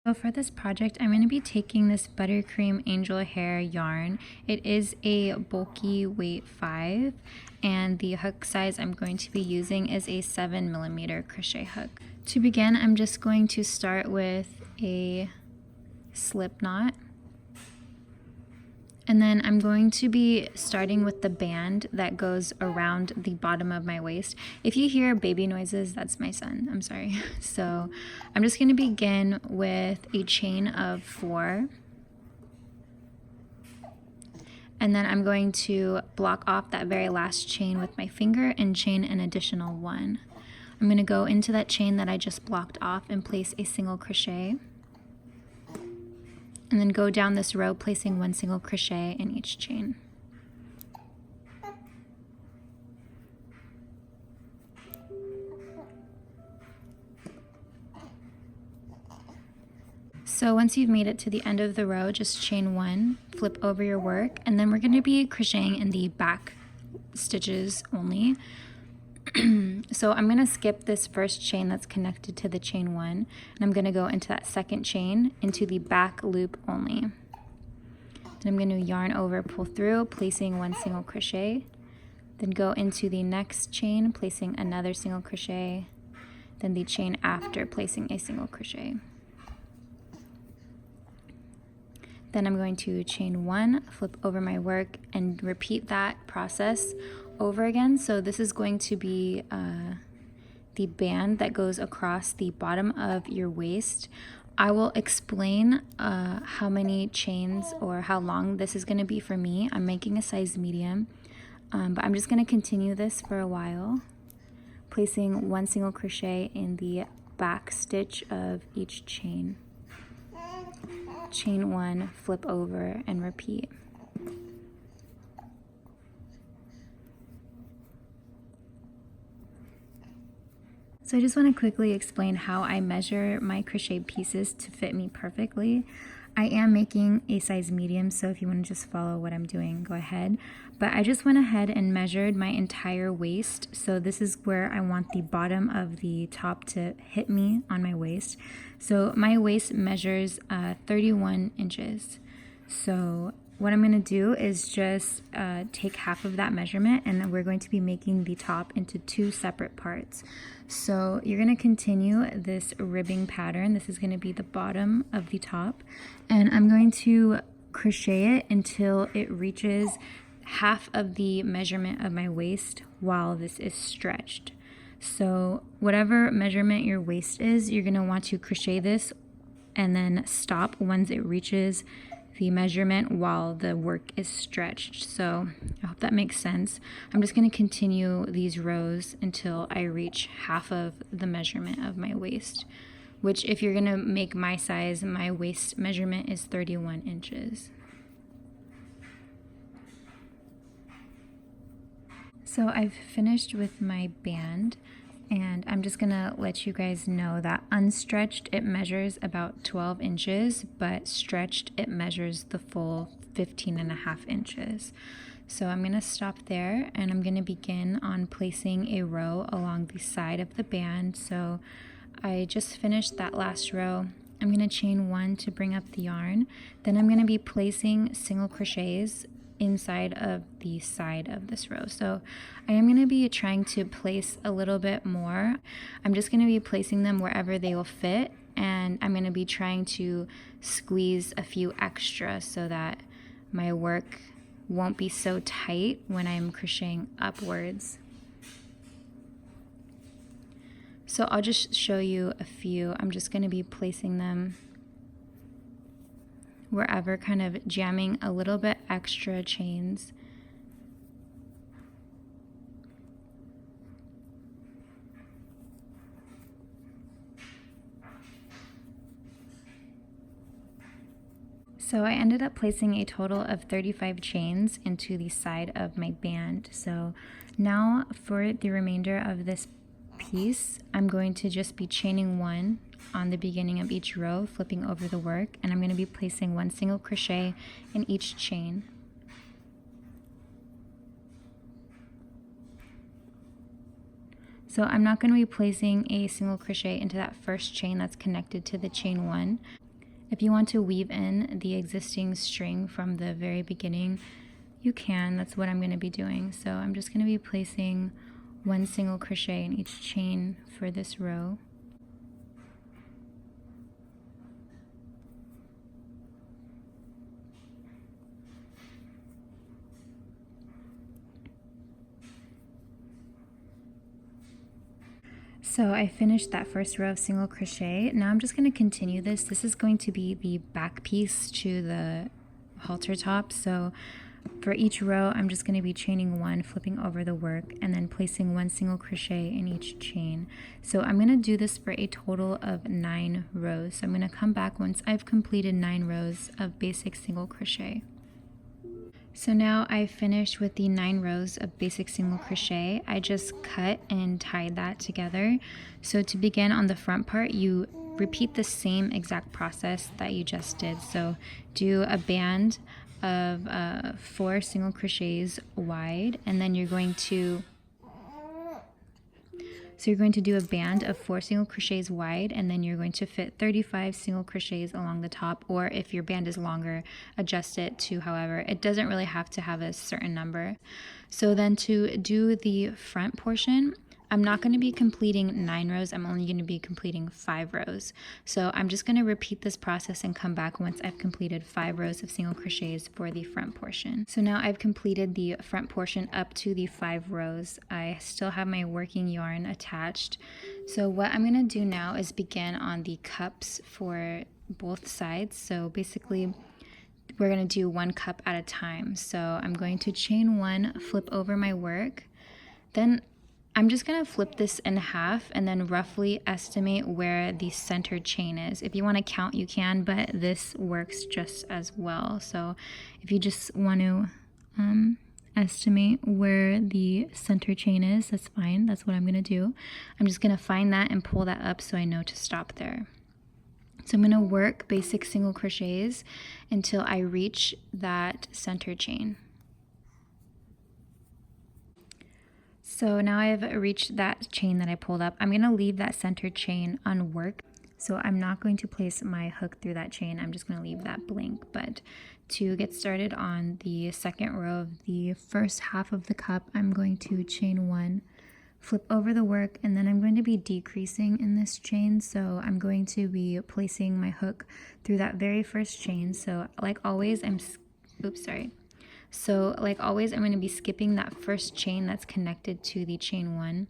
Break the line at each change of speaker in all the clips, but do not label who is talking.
So for this project, I'm going to be taking this Buttercream Angel Hair yarn. It is a bulky weight 5, and the hook size I'm going to be using is a 7mm crochet hook. To begin, I'm just going to start with a slip knot. And then I'm going to be starting with the band that goes around the bottom of my waist. If you hear baby noises, that's my son. I'm sorry. So I'm just going to begin with a chain of 4. And then I'm going to block off that very last chain with my finger and chain an additional 1. I'm going to go into that chain that I just blocked off and place a single crochet. And then go down this row, placing 1 single crochet in each chain. So once you've made it to the end of the row, just chain 1, flip over your work, and then we're going to be crocheting in the back stitches only. So I'm going to skip this first chain that's connected to the chain 1, and I'm going to go into that second chain into the back loop only. Then I'm going to yarn over, pull through, placing 1 single crochet, then go into the next chain, placing another single crochet, then the chain after, placing a single crochet. Then I'm going to chain 1, flip over my work, and repeat that process over again. So this is going to be the band that goes across the bottom of your waist. I will explain how many chains or how long this is going to be for me. I'm making a size medium, but I'm just going to continue this for a while, placing 1 single crochet in the back stitch of each chain. Chain 1, flip over, and repeat. So I just want to quickly explain how I measure my crochet pieces to fit me perfectly. I am making a size medium, so if you want to just follow what I'm doing, go ahead. But I just went ahead and measured my entire waist. So this is where I want the bottom of the top to hit me on my waist. So my waist measures 31 inches. So what I'm going to do is just take half of that measurement, and then we're going to be making the top into 2 separate parts. So you're going to continue this ribbing pattern. This is going to be the bottom of the top, and I'm going to crochet it until it reaches half of the measurement of my waist while this is stretched. So whatever measurement your waist is, you're going to want to crochet this and then stop once it reaches the measurement while the work is stretched. So I hope that makes sense. I'm just going to continue these rows until I reach half of the measurement of my waist, which, if you're going to make my size, my waist measurement is 31 inches. So I've finished with my band, and I'm just gonna let you guys know that unstretched it measures about 12 inches, but stretched it measures the full 15.5 inches. So I'm gonna stop there, and I'm gonna begin on placing a row along the side of the band. So I just finished that last row. I'm gonna chain 1 to bring up the yarn. Then I'm gonna be placing single crochets inside of the side of this row. So I am going to be trying to place a little bit more. I'm just going to be placing them wherever they will fit, and I'm going to be trying to squeeze a few extra so that my work won't be so tight when I'm crocheting upwards. So I'll just show you a few. I'm just going to be placing them wherever, kind of jamming a little bit extra chains. So I ended up placing a total of 35 chains into the side of my band. So now for the remainder of this piece, I'm going to just be chaining 1 on the beginning of each row, flipping over the work, and I'm going to be placing 1 single crochet in each chain. So I'm not going to be placing a single crochet into that first chain that's connected to the chain 1. If you want to weave in the existing string from the very beginning, you can. That's what I'm going to be doing. So I'm just going to be placing one single crochet in each chain for this row. So I finished that first row of single crochet. Now I'm just going to continue this. This is going to be the back piece to the halter top. So for each row, I'm just going to be chaining one, flipping over the work, and then placing one single crochet in each chain. So I'm going to do this for a total of 9 rows. So I'm going to come back once I've completed 9 rows of basic single crochet. So now I've finished with the 9 rows of basic single crochet. I just cut and tied that together. So to begin on the front part, you repeat the same exact process that you just did. So do a band of 4 single crochets wide, and then you're going to do a band of 4 single crochets wide, and then you're going to fit 35 single crochets along the top, or if your band is longer, adjust it to however. It doesn't really have to have a certain number. So then to do the front portion, I'm not going to be completing 9 rows, I'm only going to be completing 5 rows. So I'm just going to repeat this process and come back once I've completed 5 rows of single crochets for the front portion. So now I've completed the front portion up to the 5 rows. I still have my working yarn attached. So what I'm going to do now is begin on the cups for both sides. So basically we're going to do 1 cup at a time. So I'm going to chain 1, flip over my work, then I'm just going to flip this in half and then roughly estimate where the center chain is. If you want to count, you can, but this works just as well. So if you just want to estimate where the center chain is, that's fine. That's what I'm going to do. I'm just going to find that and pull that up so I know to stop there. So I'm going to work basic single crochets until I reach that center chain. So now I've reached that chain that I pulled up. I'm going to leave that center chain unworked. So I'm not going to place my hook through that chain. I'm just going to leave that blank. But to get started on the second row of the first half of the cup, I'm going to chain 1, flip over the work, and then I'm going to be decreasing in this chain. So I'm going to be placing my hook through that very first chain. So like always, I'm going to be skipping that first chain that's connected to the chain 1. And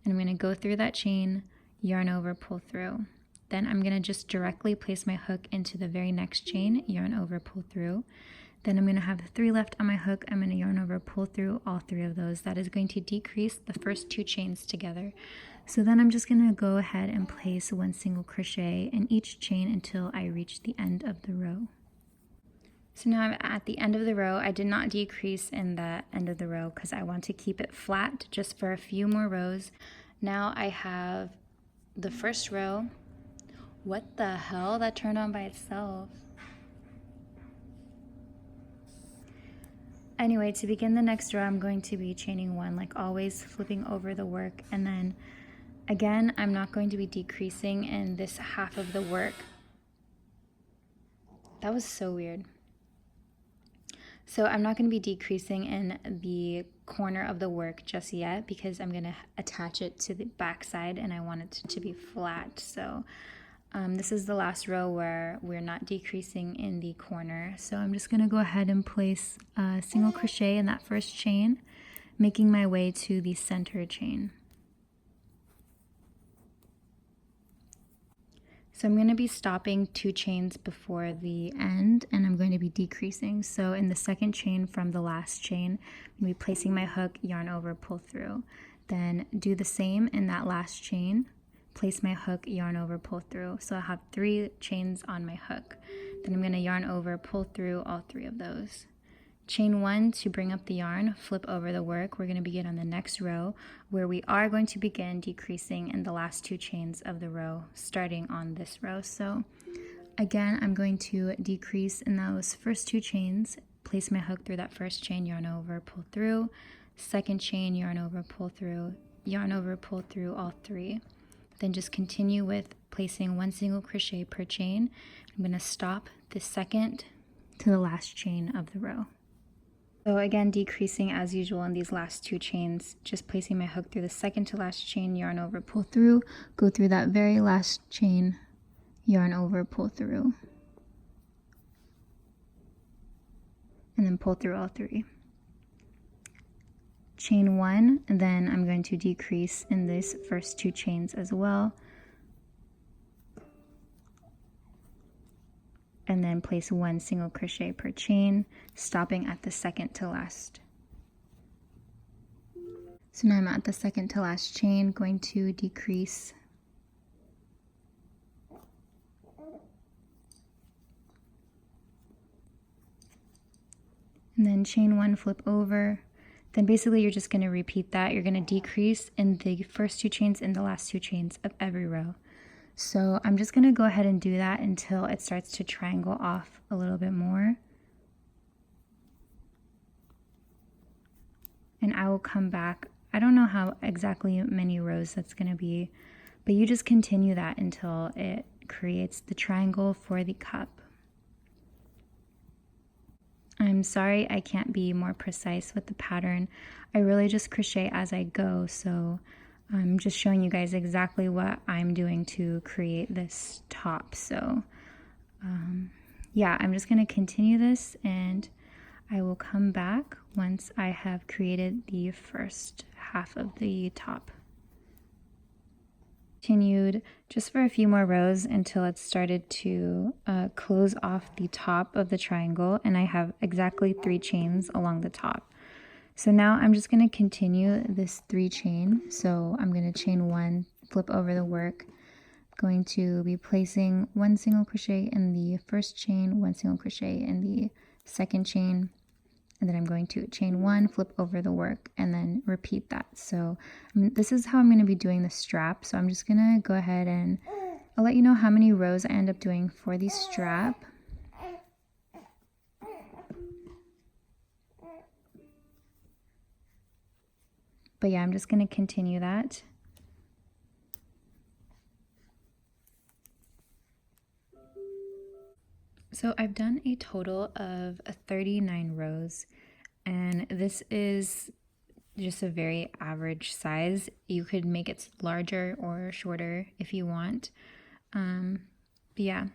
I'm going to go through that chain, yarn over, pull through. Then I'm going to just directly place my hook into the very next chain, yarn over, pull through. Then I'm going to have 3 left on my hook. I'm going to yarn over, pull through all 3 of those. That is going to decrease the first 2 chains together. So then I'm just going to go ahead and place 1 single crochet in each chain until I reach the end of the row. So now I'm at the end of the row. I did not decrease in the end of the row because I want to keep it flat just for a few more rows. Now I have the first row. What the hell? That turned on by itself. Anyway, to begin the next row, I'm going to be chaining 1, like always, flipping over the work. And then again, I'm not going to be decreasing in this half of the work. That was so weird. So I'm not going to be decreasing in the corner of the work just yet because I'm going to attach it to the back side and I want it to be flat. So this is the last row where we're not decreasing in the corner. So I'm just going to go ahead and place a single crochet in that first chain, making my way to the center chain. So I'm going to be stopping 2 chains before the end and I'm going to be decreasing. So in the second chain from the last chain, I'm going to be placing my hook, yarn over, pull through. Then do the same in that last chain, place my hook, yarn over, pull through. So I have 3 chains on my hook. Then I'm going to yarn over, pull through all 3 of those. Chain 1 to bring up the yarn, flip over the work. We're going to begin on the next row where we are going to begin decreasing in the last 2 chains of the row starting on this row. So again, I'm going to decrease in those first 2 chains, place my hook through that first chain, yarn over, pull through, second chain, yarn over, pull through, yarn over, pull through all 3. Then just continue with placing 1 single crochet per chain. I'm going to stop the second to the last chain of the row. So again, decreasing as usual in these last 2 chains, just placing my hook through the second to last chain, yarn over, pull through, go through that very last chain, yarn over, pull through, and then pull through all 3. Chain 1, and then I'm going to decrease in these first 2 chains as well, and then place 1 single crochet per chain, stopping at the second to last. So now I'm at the second to last chain, going to decrease, and then chain 1, flip over. Then basically you're just going to repeat that. You're going to decrease in the first 2 chains and the last 2 chains of every row. So I'm just going to go ahead and do that until it starts to triangle off a little bit more. And I will come back. I don't know how exactly many rows that's going to be, but you just continue that until it creates the triangle for the cup. I'm sorry I can't be more precise with the pattern. I really just crochet as I go, so I'm just showing you guys exactly what I'm doing to create this top. So yeah, I'm just going to continue this and I will come back once I have created the first half of the top. Continued just for a few more rows until it started to close off the top of the triangle, and I have exactly 3 chains along the top. So now I'm just going to continue this 3 chain. So I'm going to chain 1, flip over the work, going to be placing 1 single crochet in the first chain, 1 single crochet in the second chain, and then I'm going to chain 1, flip over the work, and then repeat that. So this is how I'm going to be doing the strap. So I'm just going to go ahead and I'll let you know how many rows I end up doing for the strap. But yeah, I'm just going to continue that. So I've done a total of 39 rows, and this is just a very average size. You could make it larger or shorter if you want. But yeah,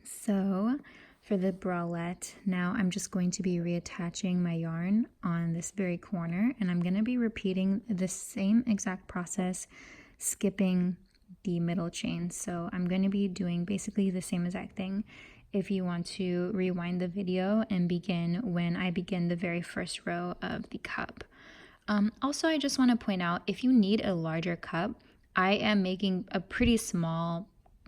so for the bralette, now I'm just going to be reattaching my yarn on this very corner, and I'm going to be repeating the same exact process, skipping the middle chain. So I'm going to be doing basically the same exact thing. If you want to rewind the video and begin when I begin the very first row of the cup. Also, I just want to point out, if you need a larger cup, I am making a pretty small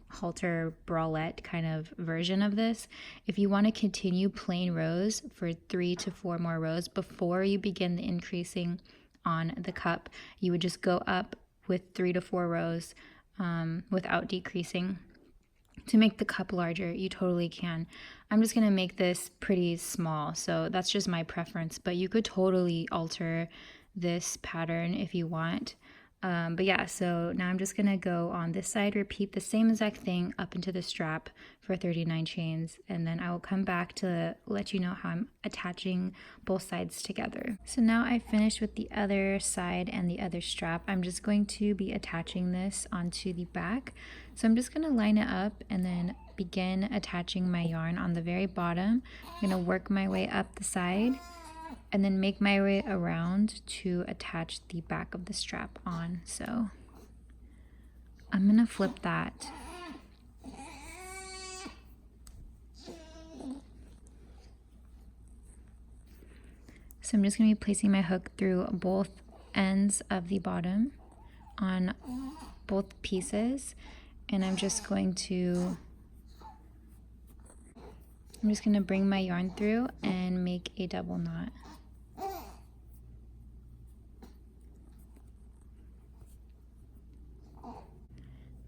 halter bralette kind of version of this. If you want to continue plain rows for 3 to 4 more rows before you begin the increasing on the cup, you would just go up with 3 to 4 rows without decreasing. To make the cup larger, you totally can. I'm just going to make this pretty small, so that's just my preference, but you could totally alter this pattern if you want. But yeah, so now I'm just going to go on this side, repeat the same exact thing up into the strap for 39 chains, and then I will come back to let you know how I'm attaching both sides together. So now I've finished with the other side and the other strap. I'm just going to be attaching this onto the back. So I'm just going to line it up and then begin attaching my yarn on the very bottom. I'm going to work my way up the side and then make my way around to attach the back of the strap on. So I'm going to flip that. So I'm just going to be placing my hook through both ends of the bottom on both pieces, and I'm just going to bring my yarn through and make a double knot.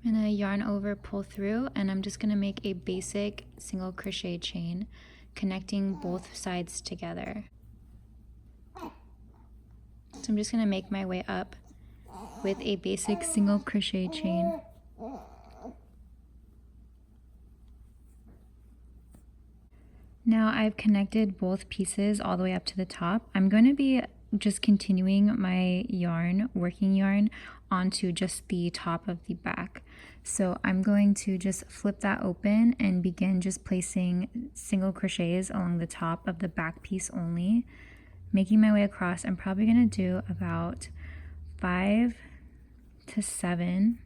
I'm going to yarn over, pull through, and I'm just going to make a basic single crochet chain connecting both sides together. So I'm just going to make my way up with a basic single crochet chain. Now I've connected both pieces all the way up to the top. I'm going to be just continuing my yarn, working yarn, onto just the top of the back. So I'm going to just flip that open and begin just placing single crochets along the top of the back piece only, making my way across. I'm probably going to do about 5 to 7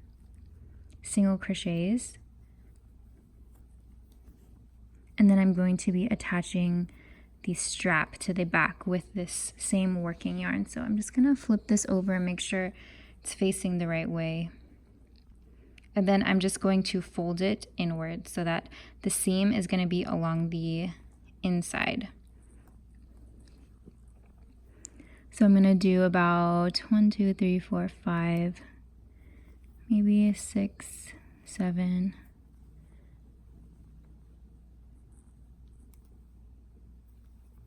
single crochets. And then I'm going to be attaching the strap to the back with this same working yarn. So I'm just gonna flip this over and make sure it's facing the right way. And then I'm just going to fold it inward so that the seam is gonna be along the inside. So I'm gonna do about 1, 2, 3, 4, 5, maybe 6, 7,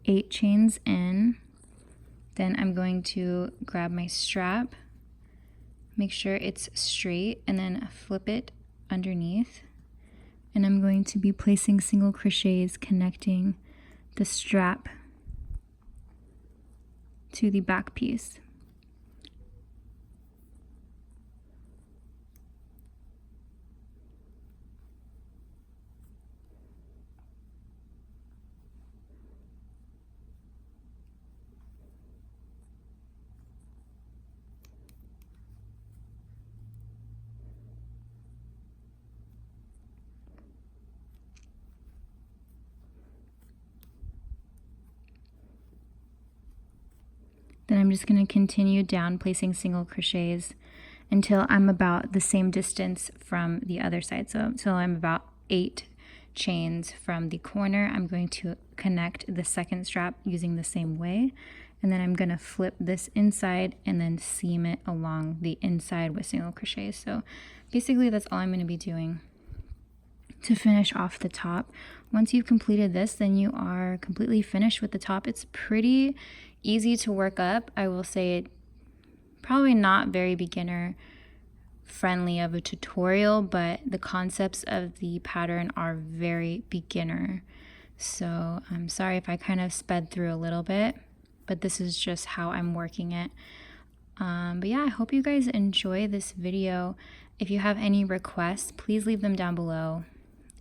8 chains in. Then I'm going to grab my strap, make sure it's straight, and then flip it underneath. And I'm going to be placing single crochets connecting the strap to the back piece. Then I'm just going to continue down placing single crochets until I'm about the same distance from the other side. So until I'm about 8 chains from the corner, I'm going to connect the second strap using the same way. And then I'm going to flip this inside and then seam it along the inside with single crochets. So basically that's all I'm going to be doing to finish off the top. Once you've completed this, then you are completely finished with the top. It's pretty easy to work up. I will say it probably not very beginner friendly of a tutorial, but the concepts of the pattern are very beginner. So I'm sorry if I kind of sped through a little bit, but this is just how I'm working it. But yeah, I hope you guys enjoy this video. If you have any requests, please leave them down below,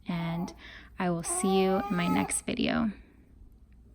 and I will see you in my next video.